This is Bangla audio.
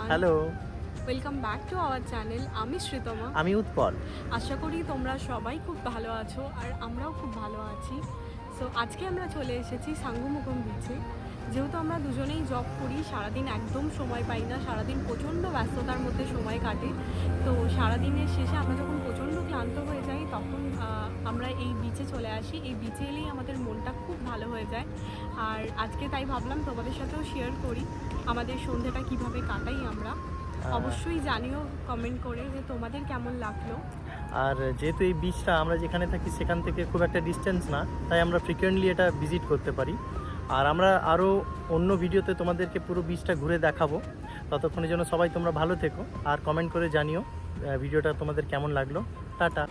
Everyone, hello, welcome back to our channel. আমি শ্রীতমা। আমি উৎপল। আশা করি তোমরা সবাই খুব ভালো আছো আর আমরাও খুব ভালো আছি। সো আজকে আমরা চলে এসেছি সাঙ্গুমুখম বিচে। যেহেতু আমরা দুজনেই জব করি, সারাদিন একদম সময় পাই না, সারাদিন প্রচণ্ড ব্যস্ততার মধ্যে সময় কাটে। তো সারাদিনের শেষে আমরা যখন প্রচণ্ড ক্লান্ত হয়ে যাই তখন আমরা এই বিচে চলে আসি। এই বিচে এলেই আমাদের মনটা খুব ভালো হয়ে যায়। আর আজকে তাই ভাবলাম তোমাদের সাথেও শেয়ার করি আমাদের সন্ধ্যেটা কিভাবে কাটাই আমরা। অবশ্যই জানিও কমেন্ট করে যে তোমাদের কেমন লাগলো। আর যেহেতু এই বিচটা আমরা যেখানে থাকি সেখান থেকে খুব একটা ডিস্টেন্স না, তাই আমরা ফ্রিকোয়েন্টলি এটা ভিজিট করতে পারি। আর আমরা আরও অন্য ভিডিওতে তোমাদেরকে পুরো বিচটা ঘুরে দেখাবো। ততক্ষণের জন্য সবাই তোমরা ভালো থেকো আর কমেন্ট করে জানিও ভিডিওটা তোমাদের কেমন লাগলো। টাটা।